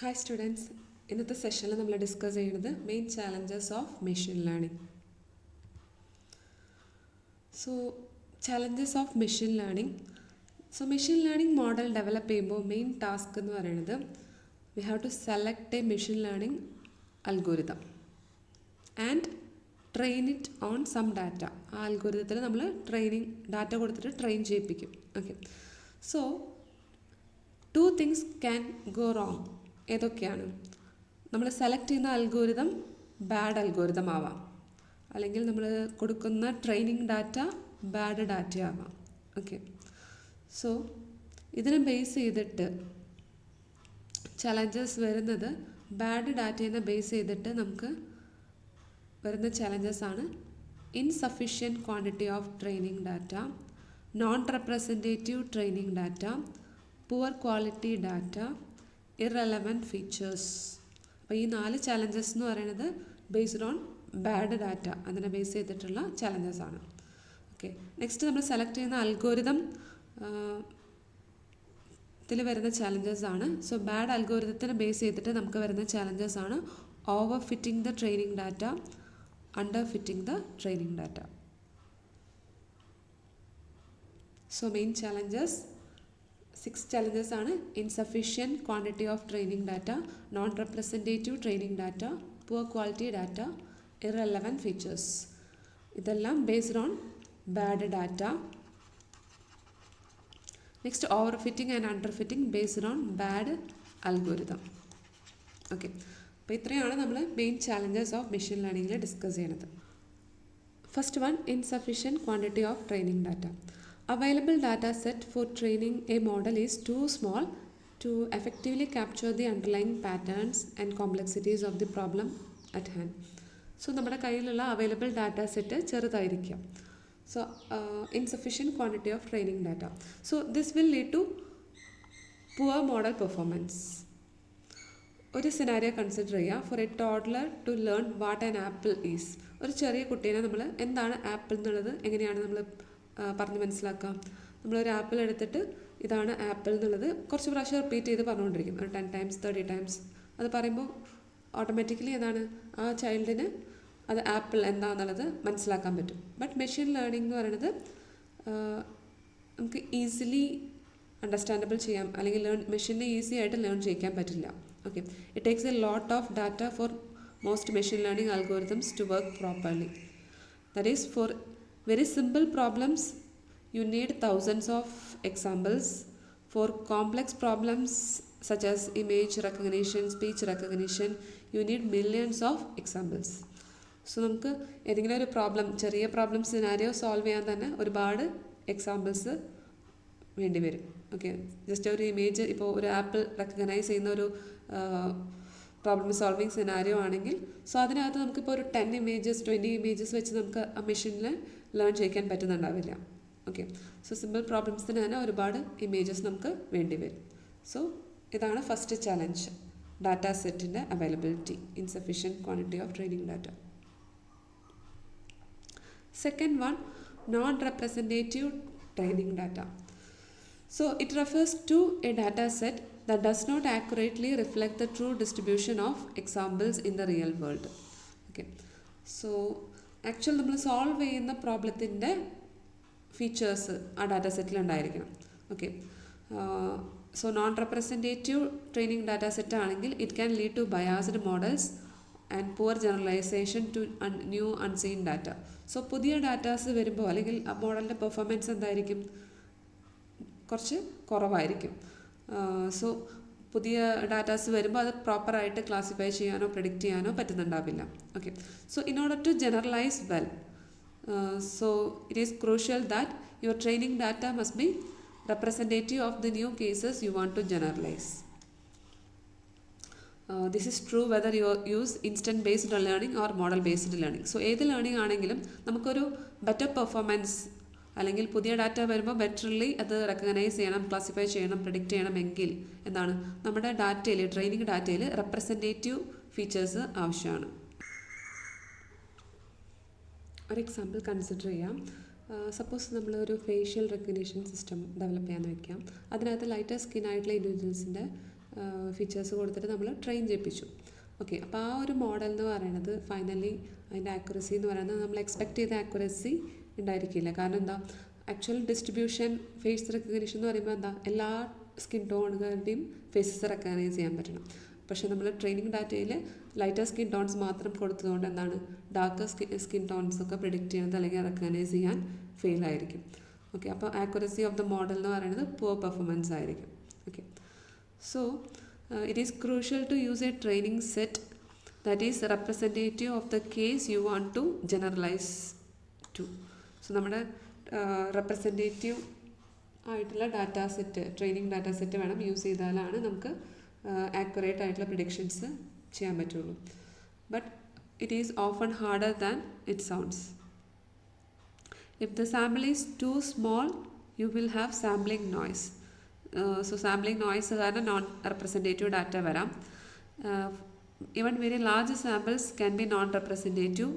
Hi students, ഇന്നത്തെ സെഷനിൽ നമ്മൾ ഡിസ്കസ് ചെയ്യുന്നത് main challenges of machine learning. So challenges of machine learning. Machine learning model develop ചെയ്യുമ്പോൾ main task എന്ന് പറയുന്നത് we have to select a machine learning algorithm and train it on some data. ആ അൽഗോരിതത്തിൽ നമ്മൾ data കൊടുത്തിട്ട് train ചെയ്യിപ്പിക്കും. Okay, so two things can go wrong. ഏതൊക്കെയാണ്? നമ്മൾ സെലക്ട് ചെയ്യുന്ന അൽഗോരിതം ബാഡ് അൽഗോരിതം ആവാം, അല്ലെങ്കിൽ നമ്മൾ കൊടുക്കുന്ന ട്രെയിനിങ് ഡാറ്റ ബാഡ് ഡാറ്റ ആവാം. ഓക്കെ, സോ ഇതിനെ ബേസ് ചെയ്തിട്ട് ചലഞ്ചസ് വരുന്നത് ബാഡ് ഡാറ്റയെ ബേസ് ചെയ്തിട്ട് നമുക്ക് വരുന്ന ചലഞ്ചസ് ആണ് insufficient quantity of training data, non representative training data, poor quality data, irrelevant features. അപ്പോൾ ഈ 4 ചലഞ്ചസ് എന്ന് പറയുന്നത് ബേസ്ഡ് ഓൺ ബാഡ് ഡാറ്റ, അതിനെ ബേസ് ചെയ്തിട്ടുള്ള ചലഞ്ചസ് ആണ്. ഓക്കെ, നെക്സ്റ്റ് നമ്മൾ സെലക്ട് ചെയ്യുന്ന അൽഗോരിതം ത്തിൽ വരുന്ന ചലഞ്ചസ് ആണ്. സോ ബാഡ് അൽഗോരിതത്തിനെ ബേസ് ചെയ്തിട്ട് നമുക്ക് വരുന്ന ചലഞ്ചസ് ആണ് over fitting the training data, under fitting the training data. So main challenges 6 challenges ആണ്: insufficient quantity of training data, non-representative training data, poor quality data, irrelevant features. ഇതെല്ലാം based on bad data. Next, overfitting and underfitting based on bad algorithm. Okay, അപ്പോൾ ഇത്രയാണ് നമ്മൾ main challenges of machine ലേണിംഗിൽ discuss ചെയ്യുന്നത്. First one, insufficient quantity of training data. Available data set for training a model is too small to effectively capture the underlying patterns and complexities of the problem at hand. So നമ്മുടെ കയ്യിലുള്ള available data set ചെറുതായിരിക്കാം. So insufficient quantity of training data. So this will lead to poor model performance. ഒരു scenario consider ചെയ്യുക. For a toddler to learn what an apple is. ഒരു ചെറിയ കുട്ടീനെ നമ്മൾ എന്താണ് ആപ്പിൾ എന്നുള്ളത് എങ്ങനെയാണ് നമ്മൾ പറഞ്ഞ് മനസ്സിലാക്കാം? നമ്മളൊരു ആപ്പിൾ എടുത്തിട്ട് ഇതാണ് ആപ്പിൾ എന്നുള്ളത് കുറച്ച് പ്രാവശ്യം റിപ്പീറ്റ് ചെയ്ത് പറഞ്ഞുകൊണ്ടിരിക്കും, ഒരു 10 times 30 times. അത് പറയുമ്പോൾ ഓട്ടോമാറ്റിക്കലി എന്താണ്, ആ ചൈൽഡിന് അത് ആപ്പിൾ എന്താണെന്നുള്ളത് മനസ്സിലാക്കാൻ പറ്റും. ബട്ട് മെഷീൻ ലേണിംഗ് എന്ന് പറയുന്നത് നമുക്ക് ഈസിലി അണ്ടർസ്റ്റാൻഡബിൾ ചെയ്യാം, അല്ലെങ്കിൽ മെഷീനെ ഈസി ആയിട്ട് ലേൺ ചെയ്യിക്കാൻ പറ്റില്ല. Okay, it takes a lot of data for most machine learning algorithms to work properly. That is for very simple problems you need thousands of examples. For complex problems such as image recognition, speech recognition, you need millions of examples. So നമുക്ക് ഏതെങ്കിലും ഒരു ചെറിയ problem scenario solve ചെയ്യാൻ തന്നെ ഒരുപാട് examples വേണ്ടി വരും. Okay, just ഒരു ഇമേജ്, ഇപ്പോൾ ഒരു ആപ്പിൾ റെക്കഗ്നൈസ് ചെയ്യുന്ന ഒരു പ്രോബ്ലം സോൾവിങ് സിനാരിയോ ആണെങ്കിൽ, സോ അതിനകത്ത് നമുക്കിപ്പോൾ ഒരു 10 images 20 images വെച്ച് നമുക്ക് ആ മെഷീനിൽ ലേൺ ചെയ്യിക്കാൻ പറ്റുന്നുണ്ടാവില്ല. ഓക്കെ, സോ സിമ്പിൾ പ്രോബ്ലംസിന് തന്നെ ഒരുപാട് ഇമേജസ് നമുക്ക് വേണ്ടി വരും. സോ ഇതാണ് ഫസ്റ്റ് ചാലഞ്ച്, ഡാറ്റ സെറ്റിൻ്റെ availability, insufficient quantity of training data. Second one, non representative training data. So it refers to a data set that does not accurately reflect the true distribution of examples in the real world. Okay, so actually നമ്മൾ solve ചെയ്യുന്ന പ്രോബ്ലത്തിൻ്റെ features ആ data സെറ്റിൽ ഉണ്ടായിരിക്കണം. Okay, so non representative training data set ആണെങ്കിൽ it can lead to biased models and poor generalization to new unseen data. So പുതിയ datas വരുമ്പോൾ അല്ലെങ്കിൽ ആ മോഡലിൻ്റെ പെർഫോമൻസ് എന്തായിരിക്കും? കുറച്ച് കുറവായിരിക്കും. സോ പുതിയ ഡാറ്റാസ് വരുമ്പോൾ അത് പ്രോപ്പറായിട്ട് ക്ലാസിഫൈ ചെയ്യാനോ പ്രെഡിക്റ്റ് ചെയ്യാനോ പറ്റുന്നുണ്ടാവില്ല. Okay, so in order to generalize well, so it is crucial that your training data must be representative of the new cases you want to generalize. This is true whether you use instant based learning or model based learning. So ഏത് learning ആണെങ്കിലും നമുക്കൊരു better performance, അല്ലെങ്കിൽ പുതിയ data വരുമ്പോൾ ബെറ്റർലി അത് recognise ചെയ്യണം, classify ചെയ്യണം, predict ചെയ്യണം എങ്കിൽ എന്താണ്, നമ്മുടെ ഡാറ്റയിൽ, ട്രെയിനിങ് ഡാറ്റയിൽ റെപ്രസെൻറ്റേറ്റീവ് ഫീച്ചേഴ്സ് ആവശ്യമാണ്. ഒരു എക്സാമ്പിൾ കൺസിഡർ ചെയ്യാം. സപ്പോസ് നമ്മളൊരു ഫേഷ്യൽ റെക്കഗ്നിഷൻ സിസ്റ്റം ഡെവലപ്പ് ചെയ്യാമെന്ന് വയ്ക്കാം. അതിനകത്ത് ലൈറ്റർ സ്കിൻ ആയിട്ടുള്ള ഇൻഡിവിജ്വൽസിൻ്റെ ഫീച്ചേഴ്സ് കൊടുത്തിട്ട് നമ്മൾ ട്രെയിൻ ചെയ്യിപ്പിച്ചു. ഓക്കെ, അപ്പോൾ ആ ഒരു മോഡൽ എന്ന് പറയുന്നത് ഫൈനലി അതിൻ്റെ ആക്യുറസി എന്ന് പറയുന്നത് നമ്മൾ എക്സ്പെക്ട് ചെയ്ത ആക്യുറസി ഉണ്ടായിരിക്കില്ല. കാരണം എന്താ, ആക്ച്വൽ ഡിസ്ട്രിബ്യൂഷൻ ഫേസ് റെക്കഗ്നിഷൻ എന്ന് പറയുമ്പോൾ എന്താ, എല്ലാ സ്കിൻ ടോണുകളുടെയും ഫേസസ് റെക്കഗ്നൈസ് ചെയ്യാൻ പറ്റണം. പക്ഷേ നമ്മൾ ട്രെയിനിങ് ഡാറ്റയിൽ ലൈറ്റർ സ്കിൻ ടോൺസ് മാത്രം കൊടുത്തതുകൊണ്ട് എന്താണ്, ഡാർക്കർ സ്കിൻ ടോൺസ് ഒക്കെ പ്രിഡിക്റ്റ് ചെയ്യുന്നത് അല്ലെങ്കിൽ റെക്കഗ്നൈസ് ചെയ്യാൻ ഫെയിൽ ആയിരിക്കും. ഓക്കെ, അപ്പോൾ ആക്യുറസി ഓഫ് ദ മോഡൽ എന്ന് പറയുന്നത് പുവർ പെർഫോമൻസ് ആയിരിക്കും. Okay, so it is crucial to use a training set that is representative of the case you want to generalise to. So നമ്മുടെ representative ആയിട്ടുള്ള data set, training data set വേണം use ചെയ്താലാണ് നമുക്ക് accurate ആയിട്ടുള്ള predictions ചെയ്യാൻ പറ്റുള്ളൂ. But it is often harder than it sounds. If the sample is too small, you will have sampling noise. So sampling noise കാരണം non representative data വരാം. Even very large samples can be non-representative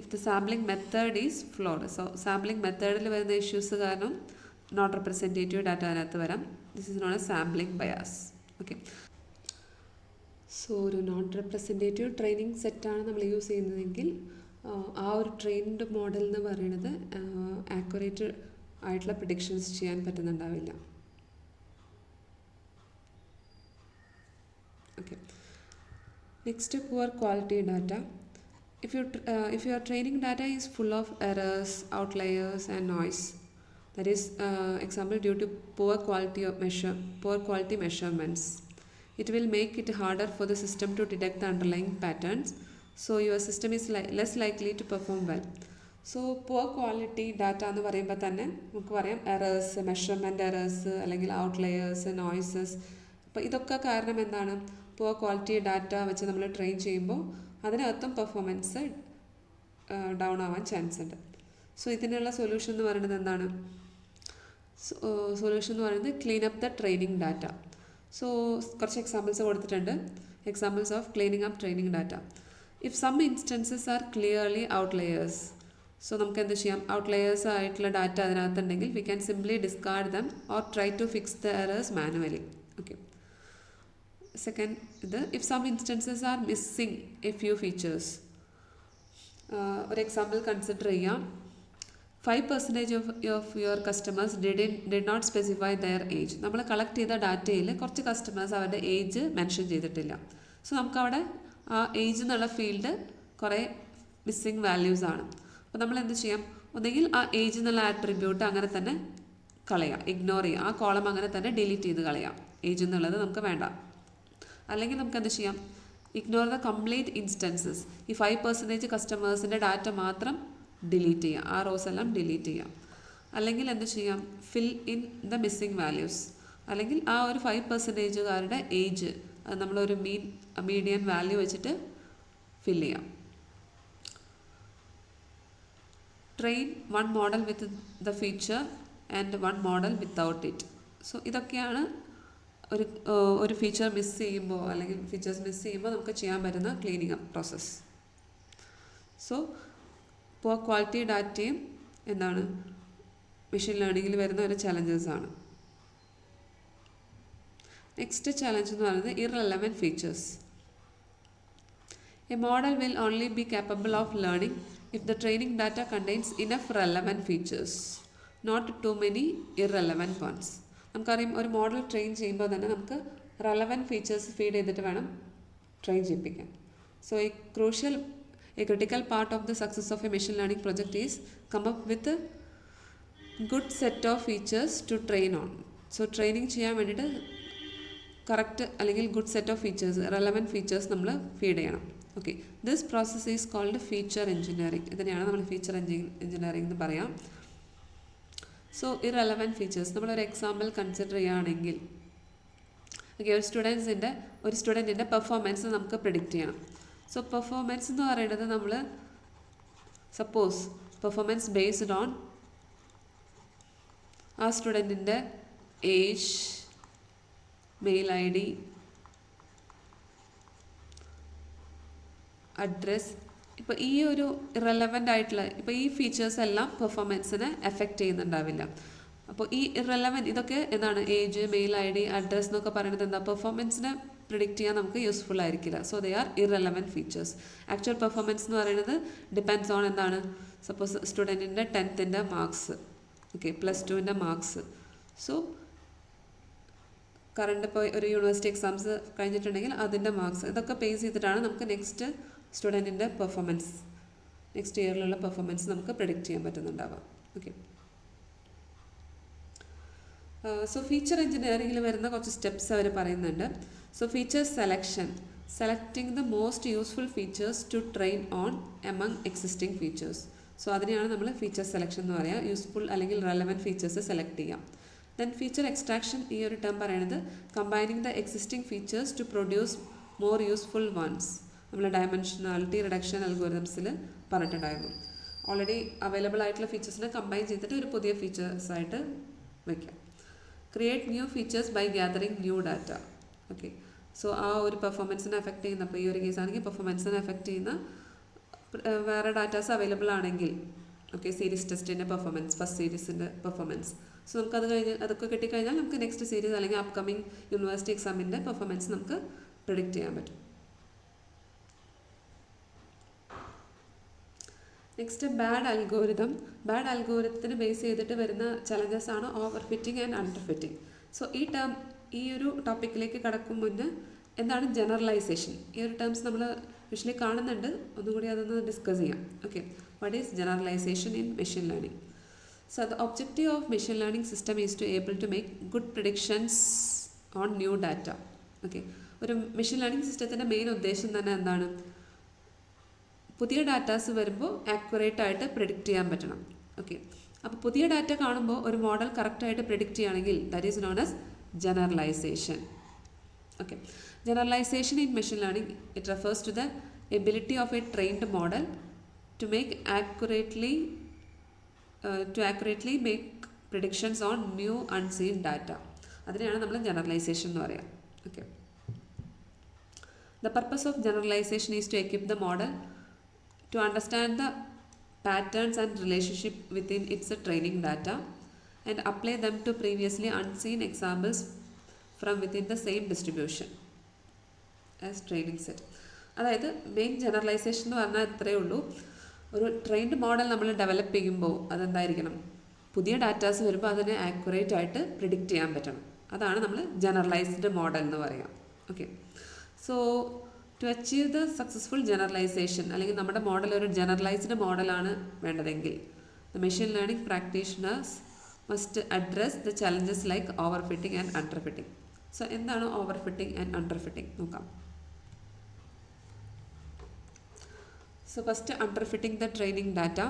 if the sampling method is flawed. So sampling methodil വരുന്ന issues കാരണം non representative data അതിനകത്ത് വരാം. This is known A sampling bias. Okay, so ഒരു non representative training സെറ്റാണ് നമ്മൾ use ചെയ്യുന്നതെങ്കിൽ ആ ഒരു ട്രെയിൻഡ് മോഡൽ എന്ന് പറയുന്നത് ആക്യുറേറ്റ് ആയിട്ടുള്ള പ്രിഡിക്ഷൻസ് ചെയ്യാൻ പറ്റുന്നുണ്ടാവില്ല. Okay, next poor quality data. If your training data is full of errors, outliers and noise, that is example due to poor quality measurements, it will make it harder for the system to detect the underlying patterns. So your system is less likely to perform well. So poor quality data എന്ന് പറയുമ്പോൾ തന്നെ നമുക്ക് പറയാം errors, measurement errors അല്ലെങ്കിൽ outliers, noises. അപ്പോൾ ഇതൊക്കെ കാരണം എന്താണ്, പുവർ ക്വാളിറ്റി ഡാറ്റ വെച്ച് നമ്മൾ ട്രെയിൻ ചെയ്യുമ്പോൾ അതിനകത്തും പെർഫോമൻസ് ഡൗൺ ആവാൻ ചാൻസ് ഉണ്ട്. സോ ഇതിനുള്ള സൊല്യൂഷൻ എന്ന് പറയുന്നത് എന്താണ്, സൊല്യൂഷൻ എന്ന് പറയുന്നത് clean up the training data. So കുറച്ച് എക്സാമ്പിൾസ് കൊടുത്തിട്ടുണ്ട്. Examples of cleaning up training data. If some instances are clearly outliers, so നമുക്ക് എന്ത് ചെയ്യാം, ഔട്ട്ലെയേഴ്സ് ആയിട്ടുള്ള data അതിനകത്തുണ്ടെങ്കിൽ we can simply discard them or try to fix the errors manually. Okay. Second, if some instances are missing a few features, ഒരു example consider ചെയ്യാം. 5% of your customers did not specify their age. നമ്മൾ collect ചെയ്ത ഡാറ്റയിൽ കുറച്ച് customers അവരുടെ age mention ചെയ്തിട്ടില്ല. So നമുക്കവിടെ ആ ഏജ് എന്നുള്ള ഫീൽഡ് കുറേ മിസ്സിങ് വാല്യൂസ് ആണ്. അപ്പോൾ നമ്മൾ എന്ത് ചെയ്യാം, ഒന്നെങ്കിൽ ആ ഏജ് എന്നുള്ള ആട്രിബ്യൂട്ട് അങ്ങനെ തന്നെ കളയാം, ഇഗ്നോർ ചെയ്യാം, ആ കോളം അങ്ങനെ തന്നെ ഡിലീറ്റ് ചെയ്ത് കളയാം, ഏജ് എന്നുള്ളത് നമുക്ക് വേണ്ട. അല്ലെങ്കിൽ നമുക്ക് എന്ത് ചെയ്യാം, ഇഗ്നോർ ദ കംപ്ലീറ്റ് ഇൻസ്റ്റൻസസ്. ഈ 5% കസ്റ്റമേഴ്സിൻ്റെ ഡാറ്റ മാത്രം ഡിലീറ്റ് ചെയ്യാം, ആ റോസ് എല്ലാം ഡിലീറ്റ് ചെയ്യാം. അല്ലെങ്കിൽ എന്ത് ചെയ്യാം, fill in the missing values. അല്ലെങ്കിൽ ആ ഒരു 5%കാരുടെ ഏജ് അത് നമ്മളൊരു മീഡിയൻ വാല്യൂ വെച്ചിട്ട് ഫിൽ ചെയ്യാം. Train one model with the feature and one model without it. So ഇതൊക്കെയാണ് ഒരു ഫീച്ചർ മിസ് ചെയ്യുമ്പോൾ അല്ലെങ്കിൽ ഫീച്ചേഴ്സ് മിസ് ചെയ്യുമ്പോൾ നമുക്ക് ചെയ്യാൻ പറ്റുന്ന cleaning up process. So poor quality ഡാറ്റയും എന്താണ് മെഷീൻ ലേണിങ്ങിൽ വരുന്ന ഒരു ചലഞ്ചസ് ആണ്. നെക്സ്റ്റ് ചലഞ്ച് എന്ന് പറയുന്നത് irrelevant features. A model will only B capable of learning if the training data contains enough relevant features, not too many irrelevant ones. നമുക്കറിയാം, ഒരു model train ചെയ്യുമ്പോൾ തന്നെ നമുക്ക് റെലവൻറ്റ് ഫീച്ചേഴ്സ് ഫീഡ് ചെയ്തിട്ട് വേണം ട്രെയിൻ ചെയ്യിപ്പിക്കാൻ. So a critical part of the success of a machine learning project is come up with a good set of features to train on. So training ചെയ്യാൻ വേണ്ടിയിട്ട് correct അല്ലെങ്കിൽ good set of features, relevant features നമ്മൾ feed ചെയ്യണം. Okay, this process is called feature engineering. ഇതിനെയാണ് നമ്മൾ feature engineering എന്ന് പറയാം. So irrelevant features നമ്മളൊരു എക്സാമ്പിൾ കൺസിഡർ ചെയ്യുകയാണെങ്കിൽ, ഓക്കെ, ഒരു സ്റ്റുഡൻറ്റിൻ്റെ പെർഫോമൻസ് നമുക്ക് പ്രിഡിക്റ്റ് ചെയ്യണം. സോ പെർഫോമൻസ് എന്ന് പറയുന്നത് നമ്മൾ സപ്പോസ് പെർഫോമൻസ് ബേസ്ഡ് ഓൺ ആ സ്റ്റുഡൻറ്റിൻ്റെ ഏജ്, മെയിൽ ID, അഡ്രസ്. ഇപ്പോൾ ഈ ഒരു ഇറലവൻ്റ് ആയിട്ടുള്ള ഇപ്പോൾ ഈ ഫീച്ചേഴ്സ് എല്ലാം പെർഫോമൻസിനെ എഫക്റ്റ് ചെയ്യുന്നുണ്ടാവില്ല. അപ്പോൾ ഈ ഇറലവൻറ്റ് ഇതൊക്കെ എന്താണ് age, mail I D, address എന്നൊക്കെ പറയുന്നത് എന്താ പെർഫോമൻസിനെ പ്രിഡിക്റ്റ് ചെയ്യാൻ നമുക്ക് യൂസ്ഫുൾ ആയിരിക്കില്ല. So they are irrelevant features. Actual performance എന്ന് പറയുന്നത് ഡിപ്പെൻഡ്സ് ഓൺ എന്താണ്, സപ്പോസ് സ്റ്റുഡൻറ്റിൻ്റെ 10th marks, okay, +2 marks. So current ഇപ്പോൾ ഒരു യൂണിവേഴ്സിറ്റി എക്സാംസ് കഴിഞ്ഞിട്ടുണ്ടെങ്കിൽ അതിൻ്റെ മാർക്സ് ഇതൊക്കെ ബേസ് ചെയ്തിട്ടാണ് നമുക്ക് നെക്സ്റ്റ് സ്റ്റുഡൻറ്റിൻ്റെ പെർഫോമൻസ്, നെക്സ്റ്റ് ഇയറിലുള്ള പെർഫോമൻസ് നമുക്ക് പ്രിഡിക്റ്റ് ചെയ്യാൻ പറ്റുന്നുണ്ടാവാം. ഓക്കെ, സോ ഫീച്ചർ എഞ്ചിനീയറിംഗിൽ വരുന്ന കുറച്ച് സ്റ്റെപ്സ് അവർ പറയുന്നുണ്ട്. So feature selection, selecting the most useful features to train on among existing features. So അതിനെയാണ് നമ്മൾ ഫീച്ചർ സെലക്ഷൻ എന്ന് പറയുക. യൂസ്ഫുൾ അല്ലെങ്കിൽ റെലവൻറ്റ് ഫീച്ചേഴ്സ് സെലക്ട് ചെയ്യാം. ദെൻ ഫീച്ചർ എക്സ്ട്രാക്ഷൻ, ഈ ഒരു ടേം പറയുന്നത് combining the existing features to produce more useful ones. നമ്മൾ ഡയമെൻഷനാലിറ്റി റിഡക്ഷൻ അൽഗോരിതംസിൽ പറഞ്ഞിട്ടുണ്ടായിരുന്നു. ഓൾറെഡി അവൈലബിൾ ആയിട്ടുള്ള ഫീച്ചേഴ്സിനെ കമ്പൈൻ ചെയ്തിട്ട് ഒരു പുതിയ ഫീച്ചേഴ്സായിട്ട് വയ്ക്കാം. Create new features by gathering new data. Okay, so ആ ഒരു പെർഫോമൻസിനെ എഫക്റ്റ് ചെയ്യുന്ന, അപ്പോൾ ഈ ഒരു കേസാണെങ്കിൽ പെർഫോമൻസിനെ എഫക്റ്റ് ചെയ്യുന്ന വേറെ ഡാറ്റാസ് അവൈലബിൾ ആണെങ്കിൽ, ഓക്കെ, സീരീസ് ടെസ്റ്റിൻ്റെ പെർഫോമൻസ്, ഫസ്റ്റ് സീരീസിൻ്റെ പെർഫോമൻസ്, സോ നമുക്കത് കഴിഞ്ഞ് അതൊക്കെ കിട്ടിക്കഴിഞ്ഞാൽ നമുക്ക് നെക്സ്റ്റ് സീരീസ് അല്ലെങ്കിൽ അപ്കമിങ് യൂണിവേഴ്സിറ്റി എക്സാമിൻ്റെ പെർഫോമൻസ് നമുക്ക് പ്രിഡിക്റ്റ് ചെയ്യാൻ പറ്റും. Next bad algorithm. ബാഡ് അൽഗോരിതത്തിന് ബേസ് ചെയ്തിട്ട് വരുന്ന ചലഞ്ചസ് ആണ് overfitting and underfitting. So ഈ ഒരു ടോപ്പിക്കിലേക്ക് കടക്കും മുന്നേ എന്താണ് ജനറലൈസേഷൻ, ഈ ഒരു ടേംസ് നമ്മൾ യൂഷ്വലി കാണുന്നുണ്ട്, ഒന്നുകൂടി അതൊന്ന് ഡിസ്കസ് ചെയ്യാം. Okay, what is generalization in machine learning? So the objective of machine learning system is to able to make good predictions on new data. Okay, ഒരു മെഷീൻ ലേണിംഗ് സിസ്റ്റത്തിൻ്റെ main ഉദ്ദേശം തന്നെ എന്താണ്, പുതിയ ഡാറ്റാസ് വരുമ്പോൾ ആക്യുറേറ്റ് ആയിട്ട് predict ചെയ്യാൻ പറ്റണം. ഓക്കെ, അപ്പോൾ പുതിയ ഡാറ്റ കാണുമ്പോൾ ഒരു മോഡൽ കറക്റ്റായിട്ട് പ്രിഡിക്റ്റ് ചെയ്യുകയാണെങ്കിൽ that is known as generalization. Okay, generalization in machine learning it refers to the ability of a trained model to make accurately make predictions on new unseen data. അതിനെയാണ് നമ്മൾ generalisation എന്ന് പറയുക. Okay, the purpose of generalization is to equip the model to understand the patterns and relationship within its training data and apply them to previously unseen examples from within the same distribution as training set. അതായത് main generalisation എന്ന് പറഞ്ഞാൽ ഇത്രയേ ഉള്ളൂ. ഒരു trained model നമ്മൾ develop ചെയ്യുമ്പോൾ അതെന്തായിരിക്കണം, പുതിയ datas വരുമ്പോൾ അതിനെ ആക്യുറേറ്റ് ആയിട്ട് പ്രിഡിക്റ്റ് ചെയ്യാൻ പറ്റണം. അതാണ് നമ്മൾ ജനറലൈസ്ഡ് മോഡൽ എന്ന് പറയാം. Okay, so to achieve the successful generalization, അല്ലെങ്കിൽ നമ്മുടെ മോഡൽ ഒരു ജനറലൈസ്ഡ് മോഡലാണ് വേണ്ടതെങ്കിൽ the machine learning practitioners must address the challenges like overfitting and underfitting. So എന്താണ് overfitting and underfitting നോക്കാം. So first underfitting the training data.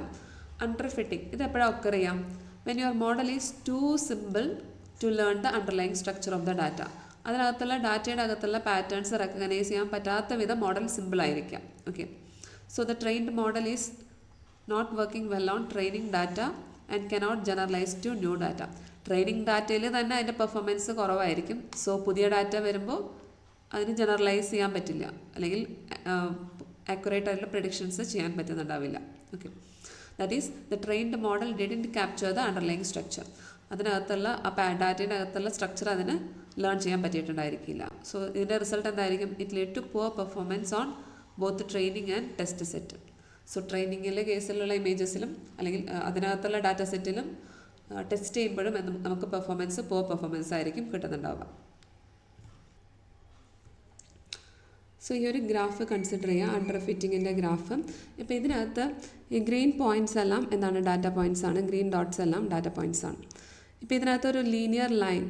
Underfitting ഇത് എപ്പോഴാണ് occur ചെയ്യാം? when your model is too simple to learn the underlying structure of the data. അതിനകത്തുള്ള ഡാറ്റയുടെ അകത്തുള്ള patterns recognise ചെയ്യാൻ പറ്റാത്ത വിധം മോഡൽ സിമ്പിൾ ആയിരിക്കാം. Okay, so the trained model is not working well on training data and cannot generalize to new data. Training ഡാറ്റയിൽ തന്നെ അതിൻ്റെ പെർഫോമൻസ് കുറവായിരിക്കും. സോ പുതിയ ഡാറ്റ വരുമ്പോൾ അതിന് ജനറലൈസ് ചെയ്യാൻ പറ്റില്ല, അല്ലെങ്കിൽ ആക്യുറേറ്റ് ആയിട്ടുള്ള പ്രഡിക്ഷൻസ് ചെയ്യാൻ പറ്റുന്നുണ്ടാവില്ല. Okay, that is the trained model didn't capture the underlying structure. അതിനകത്തുള്ള ആ ഡാറ്റയുടെ അകത്തുള്ള സ്ട്രക്ചർ അതിന് ലേൺ ചെയ്യാൻ പറ്റിയിട്ടുണ്ടായിരിക്കില്ല. സോ ഇതിൻ്റെ റിസൾട്ട് എന്തായിരിക്കും? It lead to poor performance on both training and test set. So ട്രെയിനിങ്ങിലെ കേസിലുള്ള ഇമേജസിലും അല്ലെങ്കിൽ അതിനകത്തുള്ള ഡാറ്റ സെറ്റിലും ടെസ്റ്റ് ചെയ്യുമ്പോഴും നമുക്ക് പുവർ പെർഫോമൻസ് ആയിരിക്കും കിട്ടുന്നുണ്ടാവുക. സോ ഈ ഒരു ഗ്രാഫ് കൺസിഡർ ചെയ്യുക, അണ്ടർ ഫിറ്റിങ്ങിൻ്റെ ഗ്രാഫ്. ഇപ്പോൾ ഇതിനകത്ത് ഈ ഗ്രീൻ പോയിൻറ്റ്സ് എല്ലാം എന്താണ്, ഡാറ്റ പോയിൻറ്റ്സ് ആണ്. ഗ്രീൻ ഡോട്ട്സ് എല്ലാം ഡാറ്റ പോയിൻറ്റ്സ് ആണ്. ഇപ്പോൾ ഇതിനകത്ത് ഒരു ലീനിയർ ലൈൻ,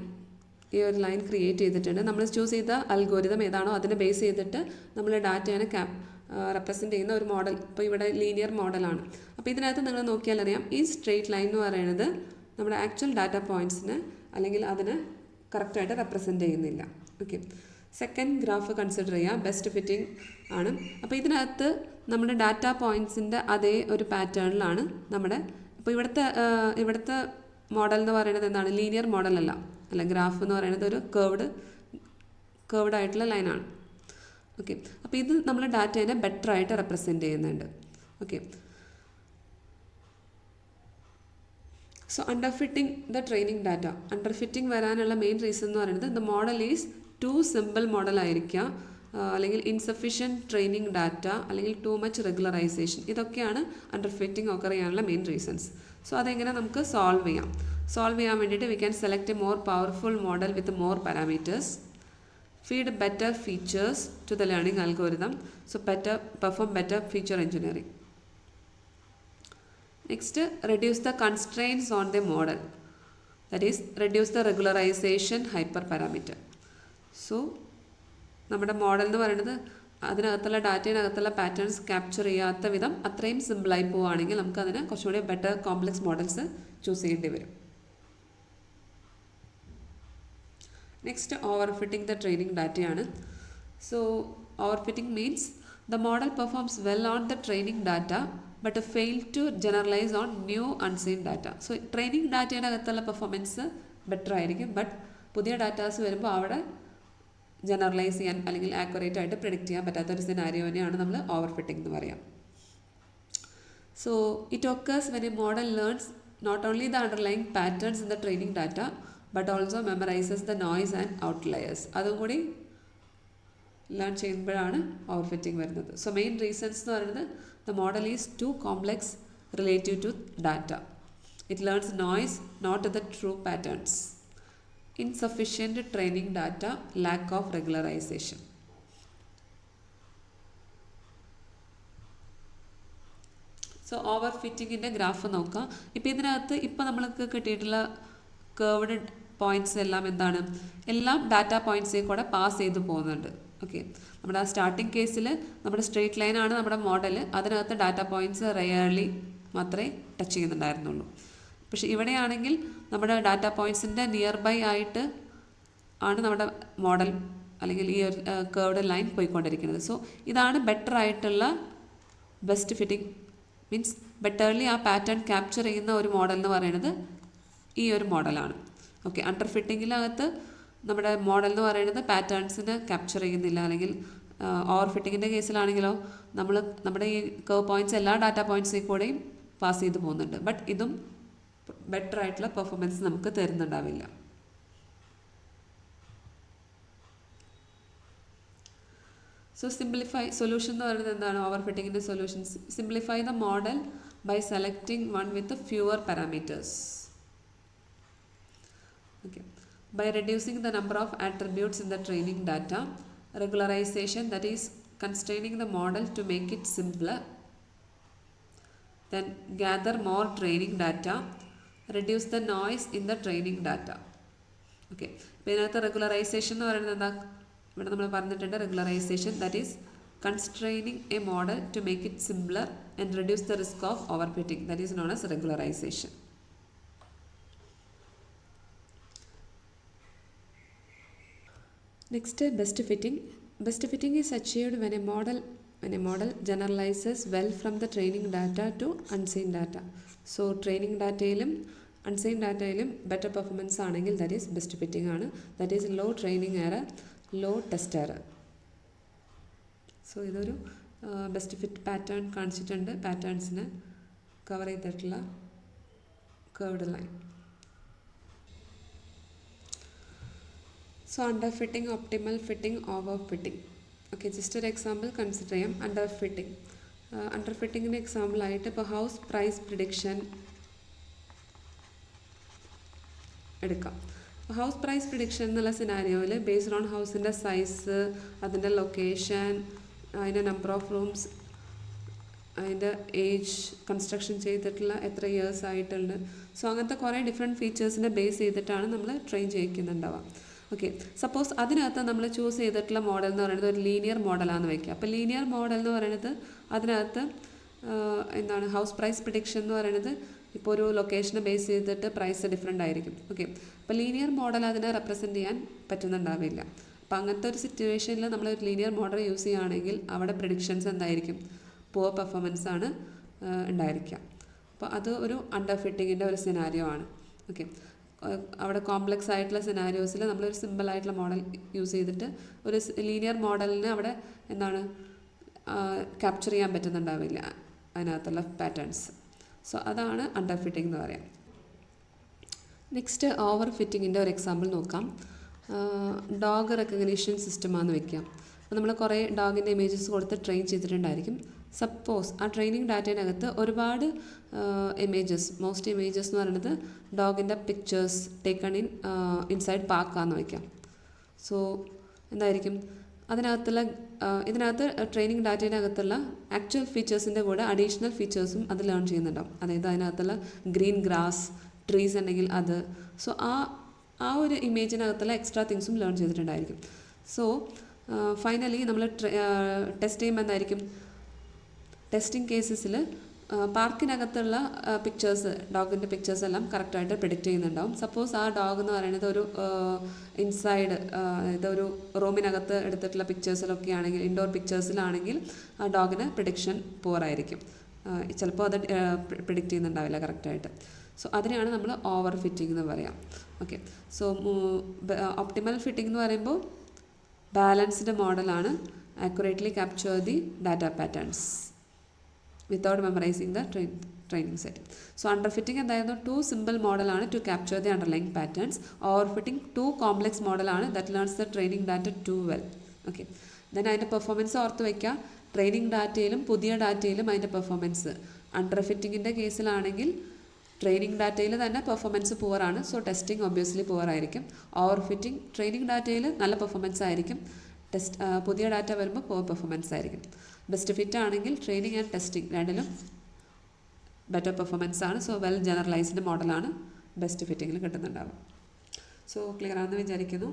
ഈ ഒരു ലൈൻ ക്രിയേറ്റ് ചെയ്തിട്ടുണ്ട്. നമ്മൾ ചൂസ് ചെയ്ത അൽഗോരിതം ഏതാണോ അതിനെ ബേസ് ചെയ്തിട്ട് നമ്മൾ ഡാറ്റയാണ് റെപ്രസെൻറ്റ് ചെയ്യുന്ന ഒരു മോഡൽ. ഇപ്പോൾ ഇവിടെ ലീനിയർ മോഡലാണ്. അപ്പോൾ ഇതിനകത്ത് നിങ്ങൾ നോക്കിയാൽ അറിയാം, ഈ സ്ട്രെയിറ്റ് ലൈൻ എന്ന് പറയുന്നത് നമ്മുടെ ആക്ച്വൽ ഡാറ്റ പോയിൻറ്റ്സിന് അല്ലെങ്കിൽ അതിന് കറക്റ്റായിട്ട് റെപ്രസെൻറ്റ് ചെയ്യുന്നില്ല. ഓക്കെ, സെക്കൻഡ് ഗ്രാഫ് കൺസിഡർ ചെയ്യുക, ബെസ്റ്റ് ഫിറ്റിംഗ് ആണ്. അപ്പോൾ ഇതിനകത്ത് നമ്മുടെ ഡാറ്റ പോയിൻറ്റ്സിൻ്റെ അതേ ഒരു പാറ്റേണിലാണ് നമ്മുടെ, ഇപ്പോൾ ഇവിടുത്തെ മോഡൽ എന്ന് പറയുന്നത് എന്താണ്, ലീനിയർ മോഡലല്ല, അല്ല, ഗ്രാഫ് എന്ന് പറയുന്നത് ഒരു കേർവ്ഡ് ആയിട്ടുള്ള ലൈനാണ്. ഓക്കെ, അപ്പോൾ ഇത് നമ്മൾ ഡാറ്റേനെ ബെറ്റർ ആയിട്ട് റെപ്രസെൻറ്റ് ചെയ്യുന്നുണ്ട്. Okay, so underfitting the training data. Underfitting വരാനുള്ള മെയിൻ റീസൺ എന്ന് പറയുന്നത് the model is too simple model ആയിരിക്കാം, അല്ലെങ്കിൽ ഇൻസഫിഷ്യൻറ്റ് ട്രെയിനിങ് ഡാറ്റ, അല്ലെങ്കിൽ ടു മച്ച് റെഗുലറൈസേഷൻ. ഇതൊക്കെയാണ് അണ്ടർഫിറ്റിംഗ് ഓക്കർ ചെയ്യാനുള്ള മെയിൻ റീസൺസ്. സോ അതെങ്ങനെ നമുക്ക് സോൾവ് ചെയ്യാം? സോൾവ് ചെയ്യാൻ വേണ്ടിയിട്ട് we can select a more powerful model with more parameters, feed better features to the learning algorithm, so perform better feature engineering. Next, reduce the constraints on the model, that is reduce the regularization hyperparameter. So നമ്മുടെ model എന്ന് പറയുന്നത് അതിനകത്തുള്ള ഡാറ്റയിനകത്തുള്ള patterns capture ചെയ്യാത്ത വിധം അത്രയും സിമ്പിളായി പോവുകയാണെങ്കിൽ നമുക്ക് അതിന് കുറച്ചുകൂടി ബെറ്റർ കോംപ്ലക്സ് മോഡൽസ് ചൂസ് ചെയ്യേണ്ടി വരും. നെക്സ്റ്റ് ഓവർഫിറ്റിംഗ് ദ ട്രെയിനിങ് ഡാറ്റയാണ്. So overfitting means the model performs well on the training data but fail to generalize on new unseen data. So training ഡാറ്റയുടെ അകത്തുള്ള പെർഫോമൻസ് ബെറ്റർ ആയിരിക്കും, but പുതിയ datas വരുമ്പോൾ അവിടെ generalise ചെയ്യാൻ അല്ലെങ്കിൽ ആക്യുറേറ്റ് ആയിട്ട് പ്രിഡിക്റ്റ് ചെയ്യാൻ പറ്റാത്തൊരു സിനാരിയോനെയാണ് നമ്മൾ ഓവർഫിറ്റിംഗ് എന്ന് പറയാം. So it occurs when a model learns not only the underlying patterns in the training data but also memorizes the noise and outliers. അതും കൂടി ലേൺ ചെയ്യുമ്പോഴാണ് ഓവർഫിറ്റിംഗ് വരുന്നത്. സോ മെയിൻ റീസൺസ് എന്ന് പറയുന്നത് the model is too complex relative to data, it learns noise not the true patterns, insufficient training data, lack of regularization. So ഓവർ ഫിറ്റിങ്ങിൻ്റെ graph നോക്കാം. ഇപ്പോൾ ഇതിനകത്ത് ഇപ്പോൾ നമ്മൾക്ക് കിട്ടിയിട്ടുള്ള കേർവ്ഡ് പോയിൻറ്റ്സ് എല്ലാം എന്താണ്, എല്ലാം ഡാറ്റ പോയിൻറ്റ്സിൽ കൂടെ പാസ് ചെയ്ത് പോകുന്നുണ്ട്. ഓക്കെ, നമ്മുടെ ആ സ്റ്റാർട്ടിങ് കേസിൽ നമ്മുടെ സ്ട്രെയിറ്റ് ലൈനാണ് നമ്മുടെ മോഡൽ, അതിനകത്ത് ഡാറ്റ പോയിൻറ്റ്സ് റെയർലി മാത്രമേ ടച്ച് ചെയ്യുന്നുണ്ടായിരുന്നുള്ളൂ. പക്ഷേ ഇവിടെയാണെങ്കിൽ നമ്മുടെ ഡാറ്റ പോയിൻറ്റ്സിൻ്റെ നിയർ ബൈ ആയിട്ട് ആണ് നമ്മുടെ മോഡൽ അല്ലെങ്കിൽ ഈ ഒരു കേർവ്ഡ് ലൈൻ പോയിക്കൊണ്ടിരിക്കുന്നത്. സോ ഇതാണ് ബെറ്റർ ആയിട്ടുള്ള ബെസ്റ്റ് ഫിറ്റിംഗ്, മീൻസ് ബെറ്റർലി ആ പാറ്റേൺ ക്യാപ്ചർ ചെയ്യുന്ന ഒരു മോഡൽ എന്ന് പറയുന്നത് ഈ ഒരു മോഡലാണ്. ഓക്കെ, അണ്ടർ ഫിറ്റിങ്ങിനകത്ത് നമ്മുടെ മോഡൽ എന്ന് പറയുന്നത് പാറ്റേൺസിനെ ക്യാപ്ചർ ചെയ്യുന്നില്ല, അല്ലെങ്കിൽ ഓവർ ഫിറ്റിങ്ങിൻ്റെ കേസിലാണെങ്കിലോ നമ്മൾ നമ്മുടെ ഈ കേർവ് പോയിൻറ്റ്സ് എല്ലാ ഡാറ്റ പോയിൻറ്റ്സിൽ കൂടെയും പാസ് ചെയ്ത് പോകുന്നുണ്ട്, ബട്ട് ഇതും ബെറ്റർ ആയിട്ടുള്ള പെർഫോമൻസ് നമുക്ക് തരുന്നുണ്ടാവില്ല. സോ സിംപ്ലിഫൈ സൊല്യൂഷൻ എന്ന് പറയുന്നത് എന്താണ്? ഓവർ ഫിറ്റിങ്ങിൻ്റെ solutions simplify the model by selecting one with fewer parameters. Okay, by reducing the number of attributes in the training data, regularization, that is constraining the model to make it simpler, then gather more training data, reduce the noise in the training data. Okay, ഇപ്പോൾ ഇതിനകത്ത് regularization എന്ന് പറയുന്നത് എന്താ? ഇവിടെ നമ്മൾ പറഞ്ഞിട്ടുണ്ട് regularization, that is constraining a model to make it simpler and reduce the risk of overfitting, that is known as regularization. Next, best fitting. Best fitting is achieved when a model generalizes well from the training data to unseen data. So training datayilum unseen datayilum better performance aanengil that is best fitting aanu. That is low training error, low test error. So idoru best fit pattern കാണിച്ചിട്ടുണ്ട്, പാറ്റേൺസിനെ cover ചെയ്തിട്ടുള്ള curved line. So under fitting, optimal fitting, over fitting. Okay, just an example consider ചെയ്യാം. Under fitting, under fitting example ആയിട്ട് ഇപ്പോൾ house price prediction എടുക്കാം. House price prediction എന്നുള്ള സിനാരിയോയിൽ based on ഹൗസിൻ്റെ size, അതിൻ്റെ location, അതിൻ്റെ നമ്പർ ഓഫ് റൂംസ്, അതിൻ്റെ age, construction ചെയ്തിട്ടുള്ള എത്ര ഇയേഴ്സ് ആയിട്ടുണ്ട്, സോ അങ്ങനത്തെ കുറേ ഡിഫറെൻറ്റ് ഫീച്ചേഴ്സിനെ ബേസ് ചെയ്തിട്ടാണ് നമ്മൾ ട്രെയിൻ ചെയ്യിക്കുന്നുണ്ടാവുക. ഓക്കെ, സപ്പോസ് അതിനകത്ത് നമ്മൾ ചൂസ് ചെയ്തിട്ടുള്ള മോഡൽ എന്ന് പറയുന്നത് ഒരു ലീനിയർ മോഡലാണെന്ന് വയ്ക്കുക. അപ്പോൾ ലീനിയർ മോഡൽ എന്ന് പറയുന്നത് അതിനകത്ത് എന്താണ് ഹൗസ് പ്രൈസ് പ്രിഡിക്ഷൻ എന്ന് പറയുന്നത് ഇപ്പോൾ ഒരു ലൊക്കേഷനെ ബേസ് ചെയ്തിട്ട് പ്രൈസ് ഡിഫറെൻ്റ് ആയിരിക്കും. ഓക്കെ, അപ്പോൾ ലീനിയർ മോഡൽ അതിനെ റെപ്രസെൻറ്റ് ചെയ്യാൻ പറ്റുന്നുണ്ടാവില്ല. അപ്പോൾ അങ്ങനത്തെ ഒരു സിറ്റുവേഷനിൽ നമ്മൾ ഒരു ലീനിയർ മോഡൽ യൂസ് ചെയ്യുകയാണെങ്കിൽ അവിടെ പ്രിഡിക്ഷൻസ് എന്തായിരിക്കും? പുവർ പെർഫോമൻസ് ആണ് ഉണ്ടായിരിക്കുക. അപ്പോൾ അത് ഒരു അണ്ടർ ഫിറ്റിങ്ങിൻ്റെ ഒരു സിനാരിയോ ആണ്. ഓക്കെ, അവിടെ കോംപ്ലക്സ് ആയിട്ടുള്ള സിനാരിയോസിൽ നമ്മളൊരു സിമ്പിൾ ആയിട്ടുള്ള മോഡൽ യൂസ് ചെയ്തിട്ട് ഒരു ലീനിയർ മോഡലിന് അവിടെ എന്താണ് ക്യാപ്ചർ ചെയ്യാൻ പറ്റുന്നുണ്ടാവില്ല അതിനകത്തുള്ള പാറ്റേൺസ്. സോ അതാണ് അണ്ടർ ഫിറ്റിംഗ് എന്ന് പറയാം. നെക്സ്റ്റ് ഓവർ ഫിറ്റിങ്ങിൻ്റെ ഒരു എക്സാമ്പിൾ നോക്കാം. ഡോഗ് റെക്കഗ്നീഷൻ സിസ്റ്റമാണെന്ന് വെക്കാം. അപ്പോൾ നമ്മൾ കുറേ ഡോഗിൻ്റെ ഇമേജസ് കൊടുത്ത് ട്രെയിൻ ചെയ്തിട്ടുണ്ടായിരിക്കും. സപ്പോസ് ആ ട്രെയിനിങ് ഡാറ്റേനകത്ത് ഒരുപാട് മോസ്റ്റ് ഇമേജസ് എന്ന് പറയുന്നത് ഡോഗിൻ്റെ പിക്ചേഴ്സ് ടേക്കൺ ഇൻസൈഡ് പാർക്കാന്ന് വയ്ക്കാം. സോ എന്തായിരിക്കും ഇതിനകത്ത് ട്രെയിനിങ് ഡാറ്റേനകത്തുള്ള ആക്ച്വൽ ഫീച്ചേഴ്സിൻ്റെ കൂടെ അഡീഷണൽ ഫീച്ചേഴ്സും അത് ലേൺ ചെയ്യുന്നുണ്ടാവും. അതായത് അതിനകത്തുള്ള ഗ്രീൻ ഗ്രാസ്, ട്രീസ് ഉണ്ടെങ്കിൽ അത്. സോ ആ ഒരു ഇമേജിനകത്തുള്ള എക്സ്ട്രാ തിങ്സും ലേൺ ചെയ്തിട്ടുണ്ടായിരിക്കും. സോ ഫൈനലി നമ്മൾ ടെസ്റ്റ് ചെയ്യുമ്പോൾ എന്തായിരിക്കും, ടെസ്റ്റിംഗ് കേസസിൽ പാർക്കിനകത്തുള്ള ഡോഗിൻ്റെ പിക്ചേഴ്സ് എല്ലാം കറക്റ്റായിട്ട് പ്രിഡിക്റ്റ് ചെയ്യുന്നുണ്ടാവും. സപ്പോസ് ആ ഡോഗ് എന്ന് പറയുന്നത് ഒരു ഇൻസൈഡ് ഇതൊരു റൂമിനകത്ത് എടുത്തിട്ടുള്ള പിക്ചേഴ്സിലൊക്കെ ആണെങ്കിൽ, ഇൻഡോർ പിക്ചേഴ്സിലാണെങ്കിൽ ആ ഡോഗിന് പ്രിഡിക്ഷൻ പൂറായിരിക്കും. ചിലപ്പോൾ അത് പ്രിഡിക്റ്റ് ചെയ്യുന്നുണ്ടാവില്ല കറക്റ്റായിട്ട്. സോ അതിനെയാണ് നമ്മൾ ഓവർ ഫിറ്റിംഗ് എന്ന് പറയാം. ഓക്കെ, സോ ഒപ്റ്റിമൽ ഫിറ്റിംഗ് എന്ന് പറയുമ്പോൾ ബാലൻസ്ഡ് മോഡലാണ്, accurately capture the data patterns without memorizing the training set. So underfitting എന്തായിരുന്നു, ടു സിമ്പിൾ മോഡലാണ് to capture the underlying patterns. Overfitting too complex മോഡലാണ് that learns the training data too well. Okay, then അതിൻ്റെ performance ഓർത്ത് വയ്ക്കുക. Training ഡാറ്റയിലും പുതിയ ഡാറ്റയിലും അതിൻ്റെ പെർഫോമൻസ്. അണ്ടർ ഫിറ്റിങ്ങിൻ്റെ കേസിലാണെങ്കിൽ ട്രെയിനിങ് ഡാറ്റയിൽ തന്നെ പെർഫോമൻസ് പുവറാണ്. സോ ടെസ്റ്റിംഗ് ഒബ്വിയസ്ലി പുവറായിരിക്കും. ഓവർ ഫിറ്റിംഗ് ട്രെയിനിങ് ഡാറ്റയിൽ നല്ല പെർഫോമൻസ് ആയിരിക്കും, പുതിയ ഡാറ്റ വരുമ്പോൾ പുവർ പെർഫോമൻസ് ആയിരിക്കും. ബെസ്റ്റ് ഫിറ്റ് ആണെങ്കിൽ ട്രെയിനിങ് ആൻഡ് ടെസ്റ്റിംഗ് രണ്ടിലും ബെറ്റർ പെർഫോമൻസ് ആണ്. സോ വെൽ ജനറലൈസ്ഡ് മോഡലാണ് ബെസ്റ്റ് ഫിറ്റിങ്ങിൽ കിട്ടുന്നുണ്ടാവും. സോ ക്ലിയർ ആണെന്ന് വിചാരിക്കുന്നു.